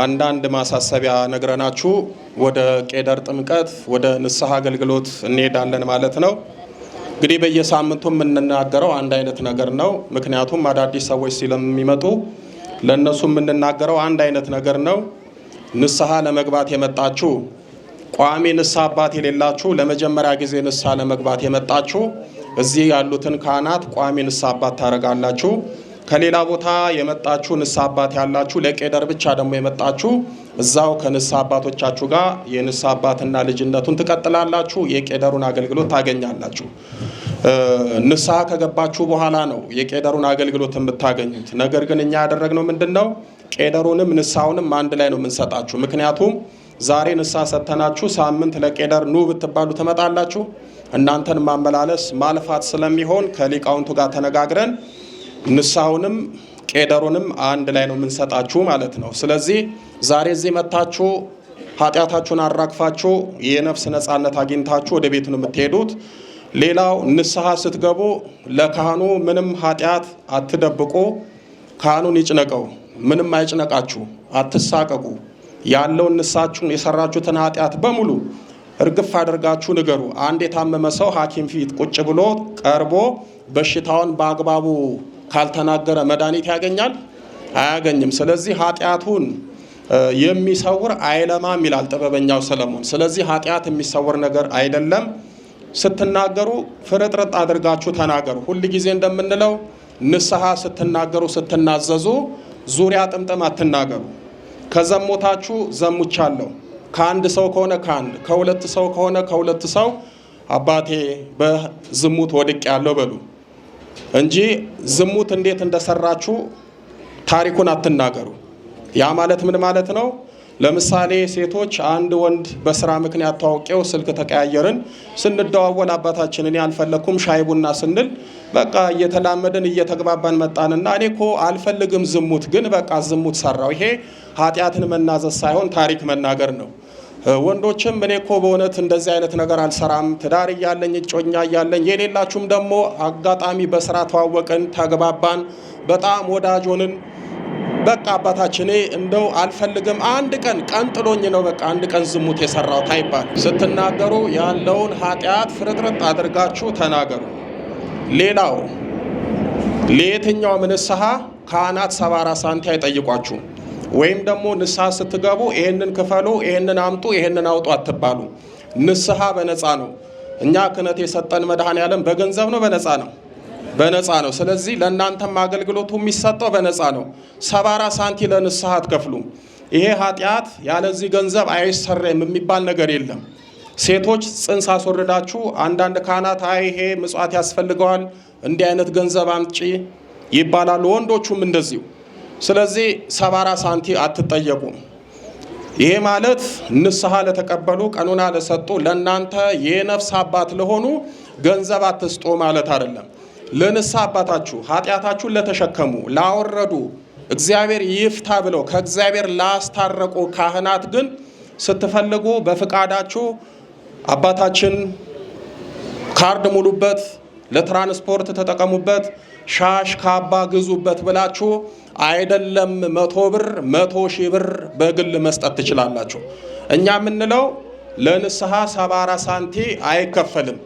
አንዳንድ ማሳሰቢያ ነግረናችሁ ወደ ቄደር ጥምቀት ወደ ንስሐ አገልግሎት እንሄዳለን ማለት ነው። እንግዲህ በየሳምንቱ የምንናገረው አንድ አይነት ነገር ነው። ምክንያቱም አዳዲስ ሰዎች ስለሚመጡ ለነሱ የምንናገረው አንድ አይነት ነገር ነው። ንስሐ ለመግባት የመጣችሁ ቋሚ ንስሐ አባት የሌላችሁ ለመጀመሪያ ጊዜ ንስሐ ለመግባት የመጣችሁ እዚህ ያሉትን ካህናት ቋሚ ንስሐ አባት ታረጋላችሁ። ከሌላ ቦታ የመጣችሁ ንስሐ አባት ያላችሁ ለቄደር ብቻ ደግሞ የመጣችሁ እዛው ከንስሐ አባቶቻችሁ ጋር የንስሐ አባትና ልጅነቱን ትቀጥላላችሁ። የቄደሩን አገልግሎት ታገኛላችሁ። ንስሐ ከገባችሁ በኋላ ነው የቄደሩን አገልግሎት የምታገኙት። ነገር ግን እኛ ያደረግነው ምንድነው? ቄደሩንም ንስሐውንም አንድ ላይ ነው የምንሰጣችሁ። ምክንያቱም ዛሬ ንስሐ ሰተናችሁ ሳምንት ለቄደር ኑ ብትባሉ ትመጣላችሁ። እናንተን ማመላለስ ማልፋት ስለሚሆን ከሊቃውንቱ ጋር ተነጋግረን ንስሐውንም ቄደሩንም አንድ ላይ ነው የምንሰጣችሁ ማለት ነው። ስለዚህ ዛሬ እዚህ መጣችሁ ኃጢአታችሁን አራግፋችሁ የነፍስ ነጻነት አግኝታችሁ ወደ ቤቱ ነው የምትሄዱት። ሌላው ንስሐ ስትገቡ ለካህኑ ምንም ኃጢአት አትደብቁ። ካህኑን ይጭነቀው፣ ምንም አይጭነቃችሁ፣ አትሳቀቁ። ያለውን ንስሐችሁን የሰራችሁትን ኃጢአት በሙሉ እርግፍ አድርጋችሁ ንገሩ። አንድ የታመመ ሰው ሐኪም ፊት ቁጭ ብሎ ቀርቦ በሽታውን በአግባቡ ካልተናገረ መድኃኒት ያገኛል? አያገኝም። ስለዚህ ኃጢአቱን የሚሰውር አይለማም ይላል ጥበበኛው ሰለሞን። ስለዚህ ኃጢአት የሚሰውር ነገር አይደለም። ስትናገሩ ፍርጥርጥ አድርጋችሁ ተናገሩ። ሁል ጊዜ እንደምንለው ንስሐ ስትናገሩ ስትናዘዙ ዙሪያ ጥምጥም አትናገሩ። ከዘሞታችሁ ዘሙቻለሁ፣ ከአንድ ሰው ከሆነ ከአንድ፣ ከሁለት ሰው ከሆነ ከሁለት ሰው አባቴ በዝሙት ወድቄያለሁ በሉ እንጂ ዝሙት እንዴት እንደሰራችሁ ታሪኩን አትናገሩ። ያ ማለት ምን ማለት ነው? ለምሳሌ ሴቶች አንድ ወንድ በስራ ምክንያት ተዋውቀው ስልክ ተቀያየርን፣ ስንደዋወል አባታችን እኔ አልፈለኩም ሻይ ቡና ስንል በቃ እየተላመደን እየተግባባን መጣንና እኔ እኮ አልፈልግም ዝሙት፣ ግን በቃ ዝሙት ሰራው። ይሄ ኃጢአትን መናዘዝ ሳይሆን ታሪክ መናገር ነው። ወንዶችም እኔ እኮ በእውነት እንደዚህ አይነት ነገር አልሰራም፣ ትዳር እያለኝ እጮኛ እያለኝ፣ የሌላችሁም ደግሞ አጋጣሚ በስራ ተዋወቅን፣ ተግባባን፣ በጣም ወዳጅ ሆንን፣ በቃ አባታችን እንደው አልፈልግም አንድ ቀን ጥሎኝ ነው በቃ አንድ ቀን ዝሙት የሰራው ታይባል። ስትናገሩ ያለውን ኃጢአት ፍርጥርጥ አድርጋችሁ ተናገሩ። ሌላው ለየትኛውም ንስሐ ካህናት 74 ሳንቲ አይጠይቋችሁ። ወይም ደግሞ ንስሐ ስትገቡ ይሄንን ክፈሉ፣ ይሄንን አምጡ፣ ይሄንን አውጡ አትባሉ። ንስሐ በነፃ ነው። እኛ ክህነት የሰጠን መድኃኔዓለም በገንዘብ ነው በነፃ ነው? በነፃ ነው። ስለዚህ ለእናንተም አገልግሎቱ የሚሰጠው በነፃ ነው። 74 ሳንቲ ለንስሐ አትከፍሉም። ይሄ ኃጢአት ያለዚህ ገንዘብ አይሰረም የሚባል ነገር የለም። ሴቶች ጽንስ አስወርዳችሁ አንዳንድ ካህናት አይ ይሄ ምጽዋት ያስፈልገዋል እንዲህ አይነት ገንዘብ አምጪ ይባላሉ። ወንዶቹም እንደዚሁ። ስለዚህ 74 ሳንቲ አትጠየቁም። ይሄ ማለት ንስሐ ለተቀበሉ ቀኑና ለሰጡ ለእናንተ የነፍስ አባት ለሆኑ ገንዘብ አትስጡ ማለት አይደለም። ለንስሐ አባታችሁ ኃጢአታችሁን ለተሸከሙ ላወረዱ እግዚአብሔር ይፍታ ብለው ከእግዚአብሔር ላስታረቁ ካህናት ግን ስትፈልጉ በፍቃዳችሁ አባታችን ካርድ ሙሉበት፣ ለትራንስፖርት ተጠቀሙበት፣ ሻሽ ካባ ግዙበት ብላችሁ አይደለም 100 ብር 100 ሺህ ብር በግል መስጠት ትችላላችሁ። እኛ የምንለው ለንስሐ 74 ሳንቲ አይከፈልም።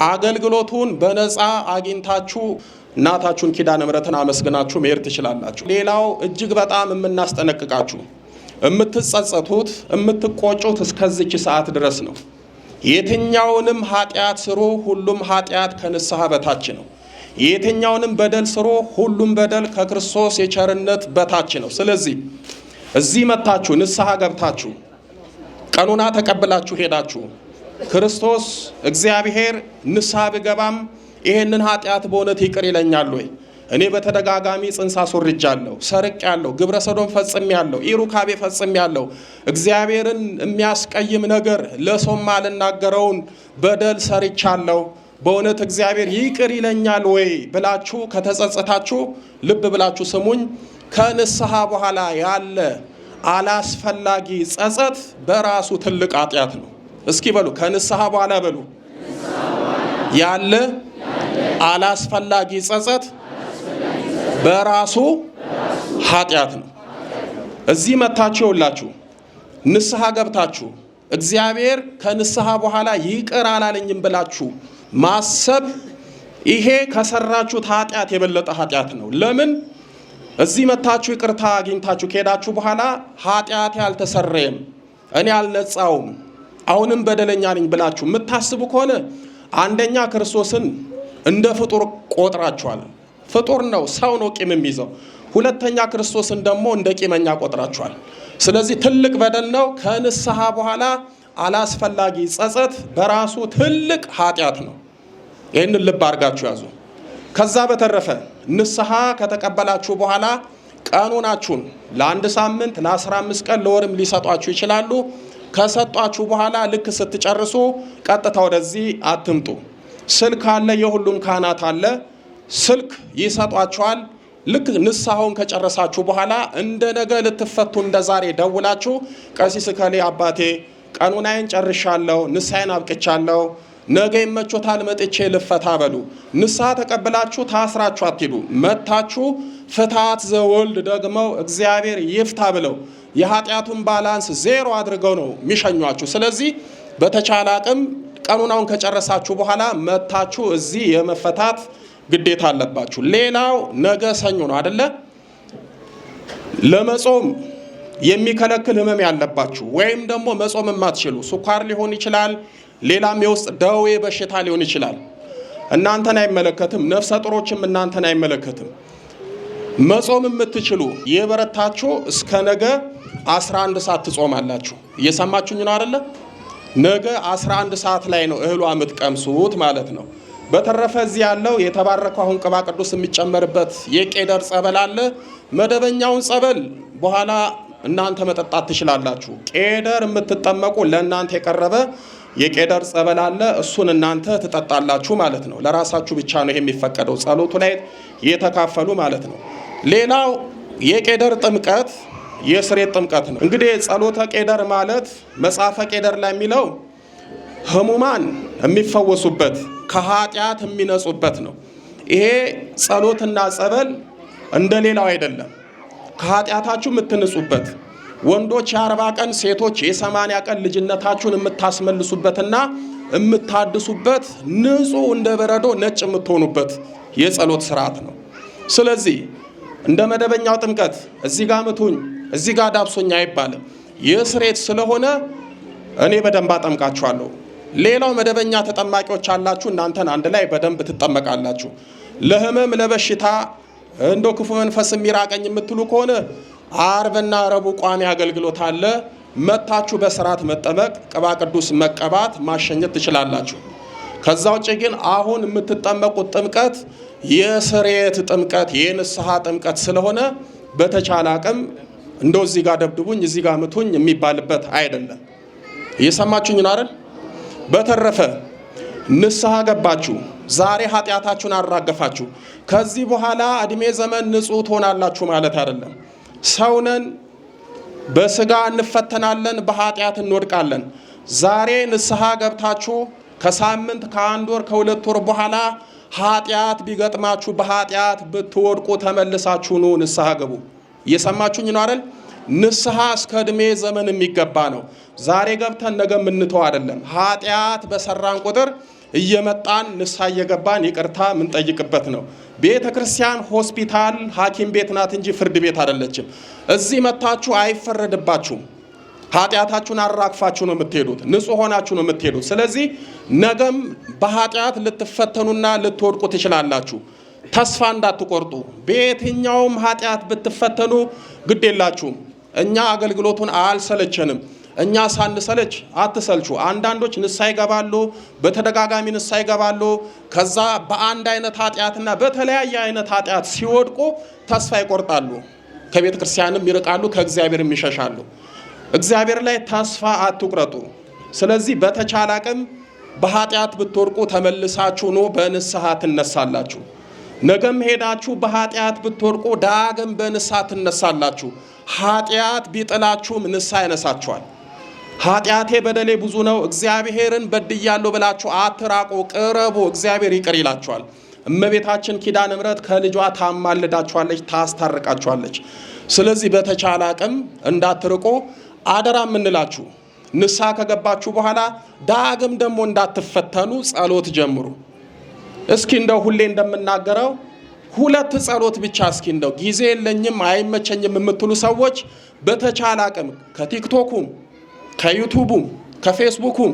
አገልግሎቱን በነፃ አግኝታችሁ እናታችሁን ኪዳነ ምሕረትን አመስግናችሁ መሄድ ትችላላችሁ። ሌላው እጅግ በጣም የምናስጠነቅቃችሁ የምትጸጸቱት የምትቆጩት እስከዚች ሰዓት ድረስ ነው። የትኛውንም ኃጢአት ስሩ፣ ሁሉም ኃጢአት ከንስሐ በታች ነው። የትኛውንም በደል ስሩ፣ ሁሉም በደል ከክርስቶስ የቸርነት በታች ነው። ስለዚህ እዚህ መታችሁ ንስሐ ገብታችሁ ቀኑና ተቀብላችሁ ሄዳችሁ ክርስቶስ እግዚአብሔር ንስሐ ብገባም ይሄንን ኃጢአት በእውነት ይቅር ይለኛል ወይ? እኔ በተደጋጋሚ ጽንስ አስወርጃለሁ፣ ሰርቄያለሁ፣ ግብረ ሰዶም ፈጽሜያለሁ፣ ኢሩካቤ ፈጽሜያለሁ፣ እግዚአብሔርን የሚያስቀይም ነገር ለሰው ማልናገረውን በደል ሰርቻለሁ፣ በእውነት እግዚአብሔር ይቅር ይለኛል ወይ ብላችሁ ከተጸጸታችሁ ልብ ብላችሁ ስሙኝ። ከንስሐ በኋላ ያለ አላስፈላጊ ጸጸት በራሱ ትልቅ ኃጢአት ነው። እስኪ በሉ ከንስሐ በኋላ በሉ ያለ አላስፈላጊ ጸጸት በራሱ ኃጢአት ነው። እዚህ መታችሁ ይውላችሁ ንስሐ ገብታችሁ እግዚአብሔር ከንስሐ በኋላ ይቅር አላለኝም ብላችሁ ማሰብ ይሄ ከሰራችሁት ኃጢአት የበለጠ ኃጢአት ነው። ለምን? እዚህ መታችሁ ይቅርታ አግኝታችሁ ከሄዳችሁ በኋላ ኃጢአት ያልተሰረየም እኔ አልነጻውም አሁንም በደለኛ ነኝ ብላችሁ የምታስቡ ከሆነ አንደኛ ክርስቶስን እንደ ፍጡር ቆጥራችኋል። ፍጡር ነው፣ ሰው ነው ቂም የሚይዘው። ሁለተኛ ክርስቶስን ደግሞ እንደ ቂመኛ ቆጥራችኋል። ስለዚህ ትልቅ በደል ነው። ከንስሐ በኋላ አላስፈላጊ ጸጸት በራሱ ትልቅ ኃጢአት ነው። ይህንን ልብ አድርጋችሁ ያዙ። ከዛ በተረፈ ንስሐ ከተቀበላችሁ በኋላ ቀኑናችሁን ለአንድ ሳምንት ለ15 ቀን ለወርም ሊሰጧችሁ ይችላሉ። ከሰጧችሁ በኋላ ልክ ስትጨርሱ ቀጥታ ወደዚህ አትምጡ። ስልክ አለ፣ የሁሉም ካህናት አለ፣ ስልክ ይሰጧችኋል። ልክ ንስሐውን ከጨረሳችሁ በኋላ እንደ ነገ ልትፈቱ እንደ ዛሬ ደውላችሁ ቀሲስ እከሌ አባቴ ቀኑናዬን ጨርሻለሁ፣ ንስሐዬን አብቅቻለሁ፣ ነገ ይመቾታል መጥቼ ልፈታ በሉ። ንስሐ ተቀብላችሁ ታስራችሁ አትሂዱ። መታችሁ ፍትሐት ዘወልድ ደግመው እግዚአብሔር ይፍታ ብለው የኃጢአቱን ባላንስ ዜሮ አድርገው ነው የሚሸኟችሁ። ስለዚህ በተቻለ አቅም ቀኑናውን ከጨረሳችሁ በኋላ መታችሁ እዚህ የመፈታት ግዴታ አለባችሁ። ሌላው ነገ ሰኞ ነው አይደለ? ለመጾም የሚከለክል ህመም ያለባችሁ ወይም ደግሞ መጾም የማትችሉ ስኳር ሊሆን ይችላል፣ ሌላም የውስጥ ደዌ በሽታ ሊሆን ይችላል። እናንተን አይመለከትም፣ ነፍሰ ጡሮችም እናንተን አይመለከትም። መጾም የምትችሉ የበረታችሁ እስከ ነገ 11 ሰዓት ትጾማላችሁ። እየሰማችሁኝ ነው አይደለ? ነገ 11 ሰዓት ላይ ነው እህሏ የምትቀምሱት ማለት ነው። በተረፈ እዚህ ያለው የተባረከው አሁን ቅባ ቅዱስ የሚጨመርበት የቄደር ጸበል አለ። መደበኛውን ጸበል በኋላ እናንተ መጠጣት ትችላላችሁ። ቄደር የምትጠመቁ ለእናንተ የቀረበ የቄደር ጸበል አለ። እሱን እናንተ ትጠጣላችሁ ማለት ነው። ለራሳችሁ ብቻ ነው ይሄ የሚፈቀደው፣ ጸሎቱ ላይ የተካፈሉ ማለት ነው። ሌላው የቄደር ጥምቀት የስሬት ጥምቀት ነው። እንግዲህ ጸሎተ ቄደር ማለት መጽሐፈ ቄደር ላይ የሚለው ህሙማን የሚፈወሱበት ከኃጢአት የሚነጹበት ነው። ይሄ ጸሎትና ጸበል እንደሌላው አይደለም። ከኃጢአታችሁ የምትንጹበት፣ ወንዶች የ40 ቀን ሴቶች የ80 ቀን ልጅነታችሁን የምታስመልሱበትና የምታድሱበት፣ ንጹህ እንደ በረዶ ነጭ የምትሆኑበት የጸሎት ስርዓት ነው። ስለዚህ እንደ መደበኛው ጥምቀት እዚህ ጋር ምቱኝ እዚህ ጋር ዳብሶኝ አይባልም። የስሬት ስለሆነ እኔ በደንብ አጠምቃችኋለሁ። ሌላው መደበኛ ተጠማቂዎች አላችሁ፣ እናንተን አንድ ላይ በደንብ ትጠመቃላችሁ። ለህመም ለበሽታ እንዶ ክፉ መንፈስ የሚራቀኝ የምትሉ ከሆነ አርብና ረቡዕ ቋሚ አገልግሎት አለ። መታችሁ በስርዓት መጠመቅ፣ ቅባ ቅዱስ መቀባት፣ ማሸኘት ትችላላችሁ። ከዛ ውጭ ግን አሁን የምትጠመቁት ጥምቀት የስሬት ጥምቀት የንስሐ ጥምቀት ስለሆነ በተቻለ አቅም እንደው እዚህ ጋር ደብድቡኝ እዚህ ጋር ምቱኝ የሚባልበት አይደለም። እየሰማችሁኝ ነው አይደል? በተረፈ ንስሐ ገባችሁ፣ ዛሬ ኃጢአታችሁን አራገፋችሁ። ከዚህ በኋላ እድሜ ዘመን ንጹህ ትሆናላችሁ ማለት አይደለም። ሰውነን፣ በስጋ እንፈተናለን፣ በኃጢአት እንወድቃለን። ዛሬ ንስሐ ገብታችሁ ከሳምንት ከአንድ ወር ከሁለት ወር በኋላ ኃጢአት ቢገጥማችሁ በኃጢአት ብትወድቁ ተመልሳችሁ ኑ ንስሐ ገቡ። እየሰማችሁኝ ነው አይደል? ንስሐ እስከ እድሜ ዘመን የሚገባ ነው። ዛሬ ገብተን ነገ የምንተው አይደለም። ኃጢአት በሰራን ቁጥር እየመጣን ንስሐ እየገባን ይቅርታ የምንጠይቅበት ነው። ቤተ ክርስቲያን ሆስፒታል፣ ሐኪም ቤት ናት እንጂ ፍርድ ቤት አይደለችም። እዚህ መታችሁ አይፈረድባችሁም። ኃጢአታችሁን አራግፋችሁ ነው የምትሄዱት፣ ንጹህ ሆናችሁ ነው የምትሄዱት። ስለዚህ ነገም በኃጢአት ልትፈተኑና ልትወድቁ ትችላላችሁ። ተስፋ እንዳትቆርጡ። በየትኛውም ኃጢአት ብትፈተኑ ግድ የላችሁም። እኛ አገልግሎቱን አልሰለቸንም። እኛ ሳንሰለች አትሰልቹ። አንዳንዶች ንስሐ ይገባሉ፣ በተደጋጋሚ ንስሐ ይገባሉ። ከዛ በአንድ አይነት ኃጢአትና በተለያየ አይነት ኃጢአት ሲወድቁ ተስፋ ይቆርጣሉ፣ ከቤተ ክርስቲያንም ይርቃሉ፣ ከእግዚአብሔርም ይሸሻሉ። እግዚአብሔር ላይ ተስፋ አትቁረጡ። ስለዚህ በተቻለ አቅም በኃጢአት ብትወድቁ ተመልሳችሁ ኑ በንስሐ ትነሳላችሁ። ነገም ሄዳችሁ በኃጢአት ብትወድቁ ዳግም በንስሐ ትነሳላችሁ። ኃጢአት ቢጥላችሁም ንስሐ ያነሳችኋል። ኃጢአቴ በደሌ ብዙ ነው እግዚአብሔርን በድያለሁ ብላችሁ አትራቁ፣ ቅረቡ፣ እግዚአብሔር ይቅር ይላችኋል። እመቤታችን ኪዳነ ምሕረት ከልጇ ታማልዳችኋለች፣ ታስታርቃችኋለች። ስለዚህ በተቻለ አቅም እንዳትርቁ አደራ የምንላችሁ። ንስሐ ከገባችሁ በኋላ ዳግም ደግሞ እንዳትፈተኑ ጸሎት ጀምሩ። እስኪ እንደው ሁሌ እንደምናገረው 2 ጸሎት ብቻ እስኪ እንደው ጊዜ የለኝም አይመቸኝም የምትሉ ሰዎች በተቻለ አቅም ከቲክቶኩም ከዩቲዩቡም ከፌስቡኩም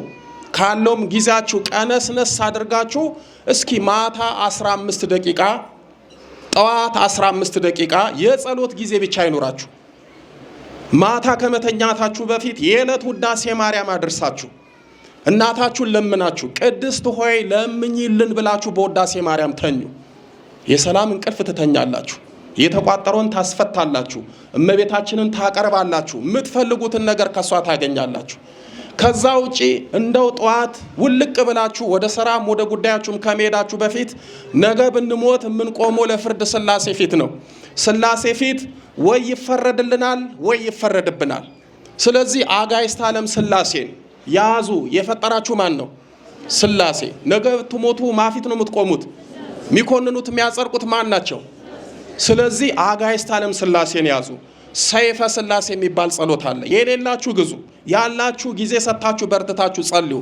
ካለውም ጊዜያችሁ ቀነስነስ አድርጋችሁ እስኪ ማታ 15 ደቂቃ ጠዋት 15 ደቂቃ የጸሎት ጊዜ ብቻ ይኖራችሁ። ማታ ከመተኛታችሁ በፊት የዕለት ውዳሴ ማርያም አድርሳችሁ እናታችሁን ለምናችሁ ቅድስት ሆይ ለምኝልን ብላችሁ በውዳሴ ማርያም ተኙ። የሰላም እንቅልፍ ትተኛላችሁ። የተቋጠረውን ታስፈታላችሁ። እመቤታችንን ታቀርባላችሁ። የምትፈልጉትን ነገር ከሷ ታገኛላችሁ። ከዛ ውጪ እንደው ጠዋት ውልቅ ብላችሁ ወደ ስራም ወደ ጉዳያችሁም ከመሄዳችሁ በፊት ነገ ብንሞት የምንቆመው ለፍርድ ሥላሴ ፊት ነው። ሥላሴ ፊት ወይ ይፈረድልናል ወይ ይፈረድብናል። ስለዚህ አጋዕዝተ ዓለም ሥላሴን ያዙ። የፈጠራችሁ ማን ነው? ሥላሴ። ነገ ብትሞቱ ማፊት ነው የምትቆሙት። የሚኮንኑት የሚያጸድቁት ማን ናቸው? ስለዚህ አጋዕዝተ ዓለም ሥላሴን ያዙ። ሰይፈ ሥላሴ የሚባል ጸሎት አለ። የሌላችሁ ግዙ፣ ያላችሁ ጊዜ ሰጥታችሁ በርትታችሁ ጸልዩ።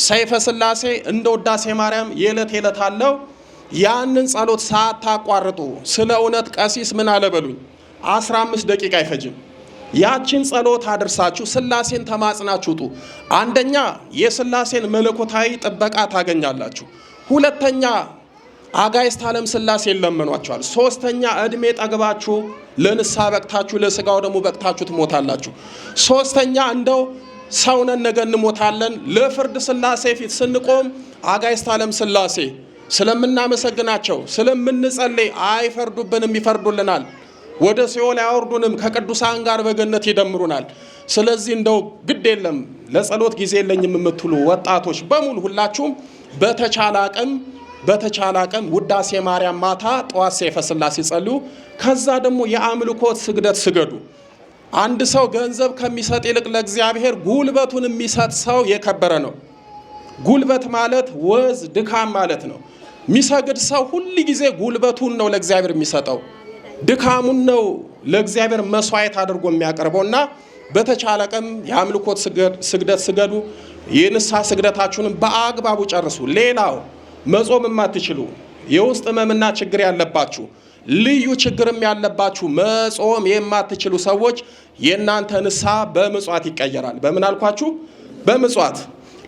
ሰይፈ ሥላሴ እንደ ውዳሴ ማርያም የዕለት አለው። ያንን ጸሎት ሳታቋርጡ ስለ እውነት ቀሲስ ምን አለበሉኝ 15 ደቂቃ አይፈጅም። ያችን ጸሎት አድርሳችሁ ሥላሴን ተማጽናችሁ ውጡ። አንደኛ የሥላሴን መለኮታዊ ጥበቃ ታገኛላችሁ። ሁለተኛ አጋዕዝተ ዓለም ሥላሴን ለመኗቸዋል። ሶስተኛ ዕድሜ ጠግባችሁ ለንስሐ በቅታችሁ ለሥጋው ደግሞ በቅታችሁ ትሞታላችሁ። ሶስተኛ እንደው ሰውነን ነገ እንሞታለን ለፍርድ ሥላሴ ፊት ስንቆም አጋዕዝተ ዓለም ሥላሴ ስለምናመሰግናቸው ስለምንጸልይ አይፈርዱብንም፣ ይፈርዱልናል። ወደ ሲኦል አያወርዱንም፣ ከቅዱሳን ጋር በገነት ይደምሩናል። ስለዚህ እንደው ግድ የለም ለጸሎት ጊዜ የለኝም የምትሉ ወጣቶች በሙሉ ሁላችሁም በተቻለ አቅም ውዳሴ ማርያም ማታ፣ ጠዋት ሰይፈ ሥላሴ ጸልዩ። ከዛ ደግሞ የአምልኮት ስግደት ስገዱ። አንድ ሰው ገንዘብ ከሚሰጥ ይልቅ ለእግዚአብሔር ጉልበቱን የሚሰጥ ሰው የከበረ ነው። ጉልበት ማለት ወዝ ድካም ማለት ነው። የሚሰግድ ሰው ሁል ጊዜ ጉልበቱን ነው ለእግዚአብሔር የሚሰጠው፣ ድካሙን ነው ለእግዚአብሔር መስዋዕት አድርጎ የሚያቀርበውና በተቻለ አቅም የአምልኮት ስግደት ስገዱ። የንስሐ ስግደታችሁንም በአግባቡ ጨርሱ። ሌላው መጾም የማትችሉ የውስጥ ሕመምና ችግር ያለባችሁ ልዩ ችግርም ያለባችሁ መጾም የማትችሉ ሰዎች የእናንተ ንስሐ በምጽዋት ይቀየራል። በምን አልኳችሁ? በምጽዋት።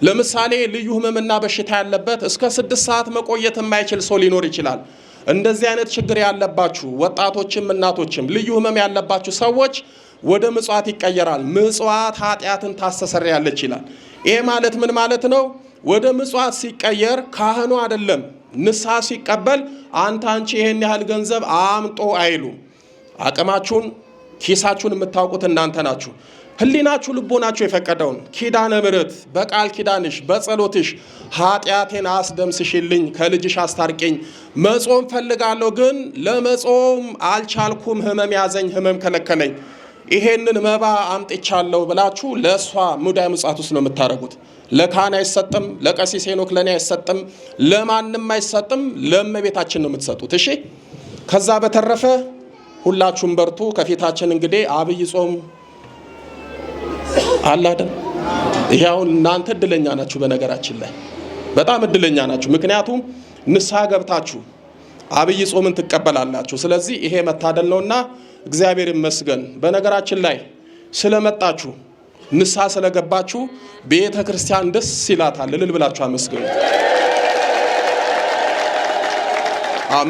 ለምሳሌ ልዩ ሕመምና በሽታ ያለበት እስከ 6 ሰዓት መቆየት የማይችል ሰው ሊኖር ይችላል። እንደዚህ አይነት ችግር ያለባችሁ ወጣቶችም እናቶችም ልዩ ሕመም ያለባችሁ ሰዎች ወደ ምጽዋት ይቀየራል። ምጽዋት ኃጢአትን ታስተሰርያለች ይላል። ይሄ ማለት ምን ማለት ነው? ወደ ምጽዋት ሲቀየር ካህኑ አይደለም ንስሐ ሲቀበል አንቺ ይሄን ያህል ገንዘብ አምጦ አይሉ። አቅማችሁን ኪሳችሁን የምታውቁት እናንተ ናችሁ። ህሊናችሁ ልቦናችሁ የፈቀደውን ኪዳነ ምሕረት በቃል ኪዳንሽ በጸሎትሽ ኃጢአቴን አስደምስሽልኝ ከልጅሽ አስታርቂኝ መጾም ፈልጋለሁ ግን ለመጾም አልቻልኩም ህመም ያዘኝ ህመም ከለከለኝ ይሄንን መባ አምጥቻለሁ ብላችሁ ለሷ ሙዳየ ምጽዋት ውስጥ ነው የምታረጉት። ለካህን አይሰጥም፣ ለቀሲስ ሄኖክ ለኔ አይሰጥም፣ ለማንም አይሰጥም፣ ለእመቤታችን ነው የምትሰጡት። እሺ። ከዛ በተረፈ ሁላችሁም በርቱ። ከፊታችን እንግዲህ አብይ ጾም አለ አይደል? ይሄው እናንተ እድለኛ ናችሁ። በነገራችን ላይ በጣም እድለኛ ናችሁ። ምክንያቱም ንስሐ ገብታችሁ አብይ ጾምን ትቀበላላችሁ። ስለዚህ ይሄ መታደል ነውና እግዚአብሔር ይመስገን። በነገራችን ላይ ስለመጣችሁ ንስሐ ስለገባችሁ ቤተ ክርስቲያን ደስ ይላታል። እልል ብላችሁ አመስግኑ።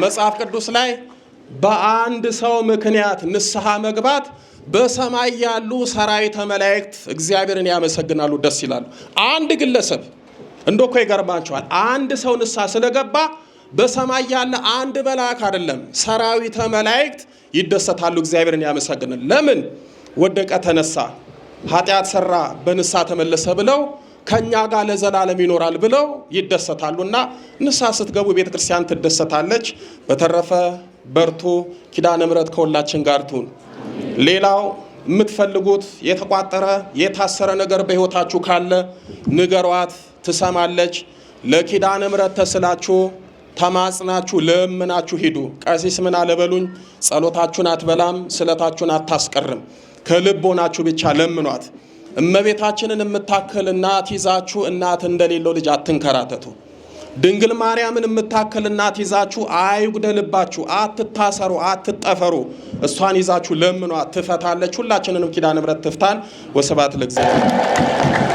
መጽሐፍ ቅዱስ ላይ በአንድ ሰው ምክንያት ንስሐ መግባት በሰማይ ያሉ ሰራዊተ መላእክት እግዚአብሔርን ያመሰግናሉ፣ ደስ ይላሉ። አንድ ግለሰብ እንደኮ ይገርማችኋል። አንድ ሰው ንስሐ ስለገባ በሰማይ ያለ አንድ መልአክ አይደለም ሰራዊተ መላእክት ይደሰታሉ፣ እግዚአብሔርን ያመሰግናሉ። ለምን? ወደቀ፣ ተነሳ፣ ኃጢአት ሰራ፣ በንስሐ ተመለሰ ብለው ከኛ ጋር ለዘላለም ይኖራል ብለው ይደሰታሉና ንስሐ ስትገቡ ቤተክርስቲያን ትደሰታለች። በተረፈ በርቱ። ኪዳነ ምሕረት ከሁላችን ጋር ትሁን። ሌላው የምትፈልጉት የተቋጠረ የታሰረ ነገር በሕይወታችሁ ካለ ንገሯት፣ ትሰማለች። ለኪዳነ ምሕረት ተስላችሁ ተማጽናችሁ ለምናችሁ ሂዱ። ቀሲስ ምን አለበሉኝ? ጸሎታችሁን አትበላም፣ ስለታችሁን አታስቀርም። ከልቦናችሁ ብቻ ለምኗት። እመቤታችንን የምታክል እናት ይዛችሁ እናት እንደሌለው ልጅ አትንከራተቱ። ድንግል ማርያምን የምታክል እናት ይዛችሁ አይጉደልባችሁ፣ አትታሰሩ፣ አትጠፈሩ። እሷን ይዛችሁ ለምኗት፣ ትፈታለች። ሁላችንንም ኪዳነ ምሕረት ትፍታን። ወስብሐት ለእግዚአብሔር።